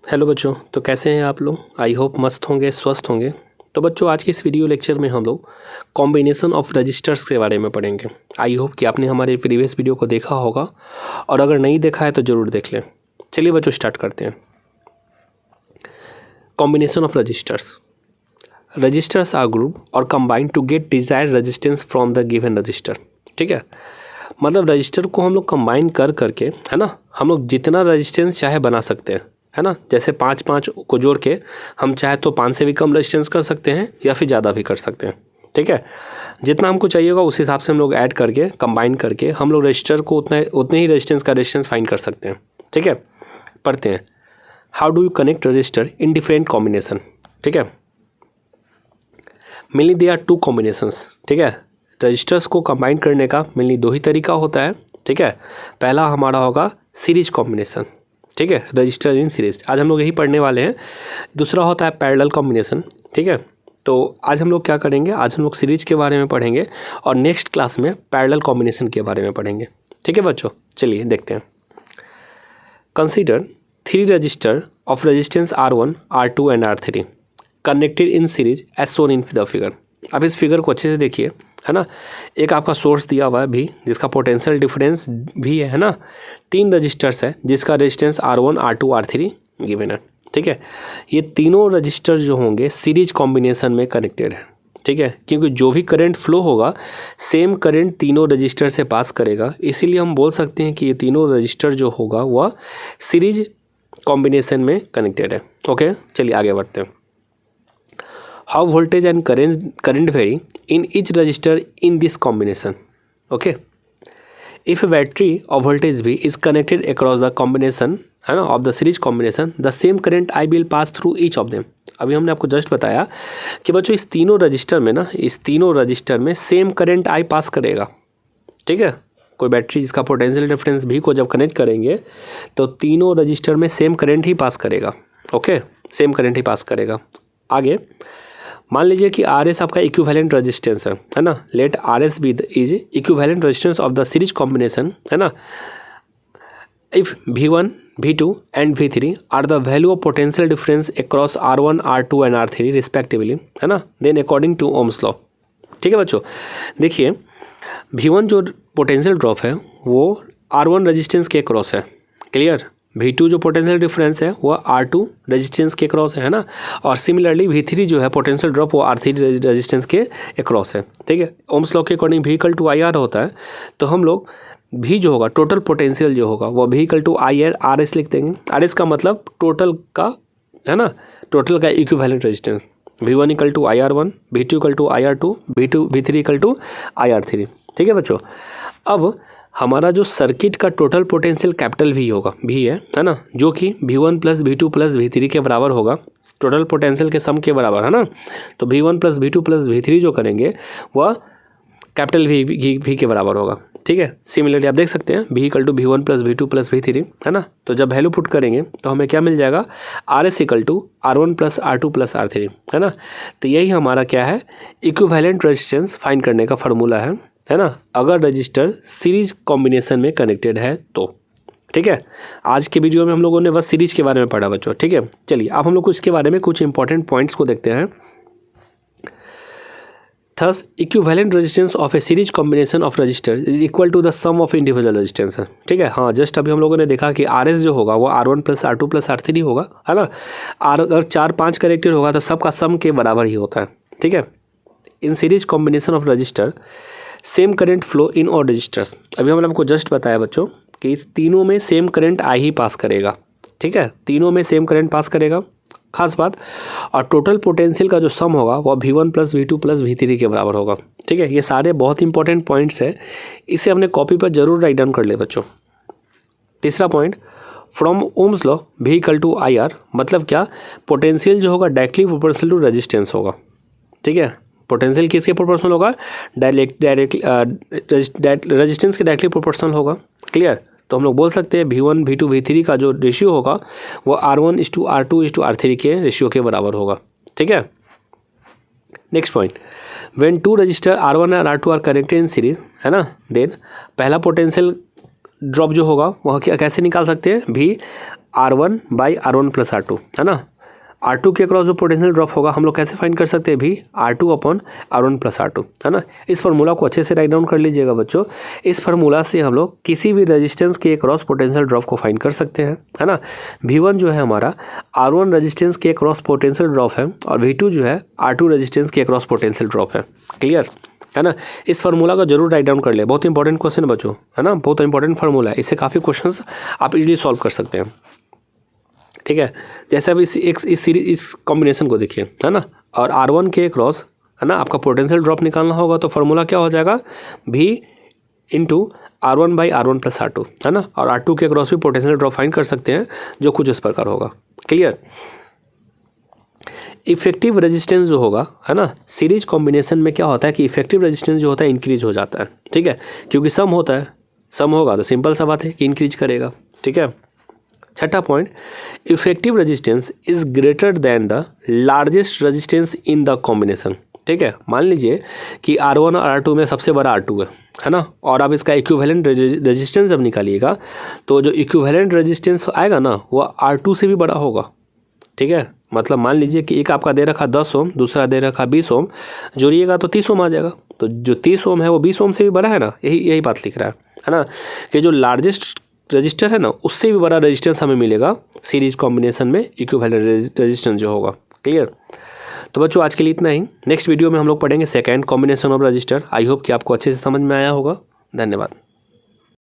Hello बच्चों, तो कैसे हैं आप लोग। आई होप मस्त होंगे, स्वस्थ होंगे। तो बच्चों, आज के इस वीडियो लेक्चर में हम लोग कॉम्बिनेशन ऑफ रजिस्टर्स के बारे में पढ़ेंगे। आई होप कि आपने हमारे प्रीवियस वीडियो को देखा होगा, और अगर नहीं देखा है तो ज़रूर देख लें। चलिए बच्चों, स्टार्ट करते हैं। Combination of resistors. Resistors are group और combined to get desired resistance from the given resistor. ठीक है, मतलब रजिस्टर को हम लोग कंबाइन कर करके, है ना, हम लोग जितना रेजिस्टेंस चाहे बना सकते हैं, है ना। जैसे 5 को जोड़ के हम चाहे तो 5 से भी कम रेजिस्टेंस कर सकते हैं या फिर ज़्यादा भी कर सकते हैं। ठीक है, जितना हमको चाहिए होगा उस हिसाब से हम लोग ऐड करके कंबाइन करके हम लोग रजिस्टर को उतने ही रेजिस्टेंस का रेजिस्टेंस फाइंड कर सकते हैं। ठीक है, पढ़ते हैं। How do you connect register in different combination. ठीक है, मेनली दे आर 2 कॉम्बिनेशंस। ठीक है, रजिस्टर्स को कंबाइन करने का मेनली 2 ही तरीका होता है। ठीक है, पहला हमारा होगा सीरीज कॉम्बिनेशन। ठीक है, रजिस्टर इन सीरीज, आज हम लोग यही पढ़ने वाले हैं। दूसरा होता है पैरेलल कॉम्बिनेशन। ठीक है, तो आज हम लोग क्या करेंगे, आज हम लोग सीरीज के बारे में पढ़ेंगे और नेक्स्ट क्लास में पैरेलल कॉम्बिनेशन के बारे में पढ़ेंगे। ठीक है बच्चों, चलिए देखते हैं। Consider 3 register of resistance R1, R2 and R3 connected in series as shown in the figure. अब इस फिगर को अच्छे से देखिए, है ना। एक आपका सोर्स दिया हुआ है भी, जिसका पोटेंशियल डिफरेंस भी है ना। 3 रजिस्टर्स है जिसका resistance R1, R2, R3 given है। ठीक है, ये तीनों रजिस्टर जो होंगे सीरीज कॉम्बिनेशन में कनेक्टेड है। ठीक है, क्योंकि जो भी करंट फ्लो होगा सेम करंट तीनों रजिस्टर से पास करेगा, इसीलिए हम बोल सकते हैं कि ये तीनों रजिस्टर जो होगा वह सीरीज कॉम्बिनेशन में कनेक्टेड है। ओके, चलिए आगे बढ़ते हैं। How voltage and current vary in each register in this combination. Okay, if a battery of voltage V is connected across the combination, है ना, of the series combination, the same current I will pass through each of them. अभी हमने आपको just बताया कि बच्चों इस तीनों रजिस्टर में ना, इस तीनों रजिस्टर में सेम करंट आई पास करेगा। ठीक है, कोई बैटरी जिसका पोटेंशियल डिफरेंस भी को जब कनेक्ट करेंगे तो तीनों रजिस्टर में सेम करंट ही पास करेगा। ओके, सेम करंट ही पास करेगा। आगे मान लीजिए कि RS आपका इक्विवेलेंट रेजिस्टेंस है ना। Let RS be is equivalent resistance of the series combination, है ना। If V1, V2 and V3 are the value of potential difference across R1, R2 and R3 respectively, है ना, then according to Ohm's law. ठीक है बच्चों, देखिए V1 जो potential drop है वो R1 रेजिस्टेंस के अक्रॉस है। क्लियर, V2 जो पोटेंशियल डिफरेंस है वो R2 रेजिस्टेंस के अक्रॉस है ना। और सिमिलरली V3 जो है पोटेंशियल ड्रॉप वो R3 रेजिस्टेंस के अक्रॉस है। ठीक है, ओम्स लॉ के अकॉर्डिंग V = IR होता है, तो हम लोग V जो होगा टोटल पोटेंशियल जो होगा वो V = IR RS लिख देंगे। RS का मतलब टोटल का, है ना, टोटल का equivalent resistance. V1 = IR1, V2 = IR2, V3 = IR3। ठीक है बच्चों, अब हमारा जो सर्किट का टोटल पोटेंशियल कैपिटल V होगा, V है ना, जो कि V1 + V2 + V3 के बराबर होगा, टोटल पोटेंशियल के सम के बराबर, है ना। तो V1 + V2 + V3 जो करेंगे वह कैपिटल V के बराबर होगा। ठीक है, सिमिलरली आप देख सकते हैं V = V1 + V2 + V3, है ना। तो जब वैल्यू पुट करेंगे तो हमें क्या मिल जाएगा, RS = R1 + R2 + R3, है ना। तो यही हमारा क्या है, इक्विवेलेंट रेजिस्टेंस फाइंड करने का फार्मूला है ना, अगर रजिस्टर सीरीज कॉम्बिनेशन में कनेक्टेड है तो। ठीक है, आज के वीडियो में हम लोगों ने बस सीरीज के बारे में पढ़ा बच्चों। ठीक है, चलिए अब हम लोग इसके बारे में कुछ इंपॉर्टेंट पॉइंट्स को देखते हैं। Thus equivalent resistance of a series combination of register is equal to the sum of individual resistance है। ठीक है, हाँ, जस्ट अभी हम लोगों ने देखा कि RS जो होगा वो R1 + R2 + R3 होगा, है ना। अगर 4-5 कनेक्टेड होगा तो सबका सम के बराबर ही होता है। ठीक है, in series combination of register same current flow in और रजिस्टर्स। अभी हमने आपको जस्ट बताया बच्चों कि इस तीनों में सेम करंट आई ही पास करेगा। ठीक है, तीनों में सेम करंट पास करेगा, खास बात। और टोटल पोटेंशियल का जो सम होगा वह V1 + V2 + V3 के बराबर होगा। ठीक है, ये सारे बहुत इंपॉर्टेंट पॉइंट्स है, इसे अपने कॉपी पर जरूर राइट डाउन कर ले बच्चों। तीसरा point, from Ohm's law V = IR, मतलब क्या, पोटेंशियल जो होगा डायरेक्टली प्रोपोर्शनल टू रेजिस्टेंस होगा। ठीक है, पोटेंशियल किसके प्रोपोर्शनल होगा, रेजिस्टेंस के डायरेक्टली प्रोपोर्शनल होगा। क्लियर, तो हम लोग बोल सकते हैं V1, V2, V3 का जो रेशियो होगा वो R1:R2:R3 के रेशियो के बराबर होगा। ठीक है, next point, when 2 register R1 और R2 are connected in series, है ना, देन पहला पोटेंशियल ड्रॉप जो होगा वह क्या कैसे निकाल सकते हैं, V R1/R1+R2, है ना। R2 के अक्रॉस जो पोटेंशियल ड्रॉप होगा हम लोग कैसे फाइंड कर सकते हैं भी, R2/R1+R2, है ना। इस फार्मूला को अच्छे से राइट डाउन कर लीजिएगा बच्चों। इस फार्मूला से हम लोग किसी भी रेजिस्टेंस के अक्रॉस पोटेंशियल ड्रॉप को फाइंड कर सकते हैं, है ना। V1 जो है हमारा R1 रेजिस्टेंस के अक्रॉस पोटेंशियल ड्रॉप है और V2 जो है R2 रेजिस्टेंस के अक्रॉस पोटेंशियल ड्रॉप है। क्लियर, है ना। इस फार्मूला का जरूर राइट डाउन कर ले, बहुत इंपॉर्टेंट क्वेश्चन है बच्चों, है ना, बहुत इंपॉर्टेंट फार्मूला है। इससे काफ़ी क्वेश्चंस आप इजीली सॉल्व कर सकते हैं, ठीक है। जैसे अब इस कॉम्बिनेशन को देखिए, है ना, और R1 के क्रॉस, है ना, आपका पोटेंशियल ड्रॉप निकालना होगा तो फार्मूला क्या हो जाएगा, V × R1/R1+R2, है ना। और R2 के क्रॉस भी पोटेंशियल ड्रॉप फाइंड कर सकते हैं जो कुछ इस प्रकार होगा। क्लियर। इफेक्टिव रेजिस्टेंस जो होगा, है ना, सीरीज कॉम्बिनेशन में क्या होता है कि इफेक्टिव रेजिस्टेंस जो होता है इंक्रीज हो जाता है, ठीक है, क्योंकि सम होता है, सम होगा तो सिंपल सा बात है कि इंक्रीज करेगा, ठीक है। छठा point, effective resistance is greater than the largest resistance in the combination, ठीक है। मान लीजिए कि R1 और R2 में सबसे बड़ा R2 है ना, और आप इसका इक्विवेलेंट रेजिस्टेंस जब निकालिएगा तो जो इक्विवेलेंट रेजिस्टेंस आएगा ना वो R2 से भी बड़ा होगा, ठीक है। मतलब मान लीजिए कि एक आपका दे रखा 10 ओम, दूसरा दे रखा 20 ओम, जोड़िएगा तो 30 ओम आ जाएगा। तो जो 30 ओम है वो 20 ओम से भी बड़ा है ना, यही बात लिख रहा है ना, कि जो लार्जेस्ट रजिस्टर है ना उससे भी बड़ा रेजिस्टेंस हमें मिलेगा सीरीज कॉम्बिनेशन में इक्विवेलेंट रेजिस्टेंस जो होगा। क्लियर। तो बच्चों आज के लिए इतना ही। नेक्स्ट वीडियो में हम लोग पढ़ेंगे second combination of register. I hope कि आपको अच्छे से समझ में आया होगा। धन्यवाद।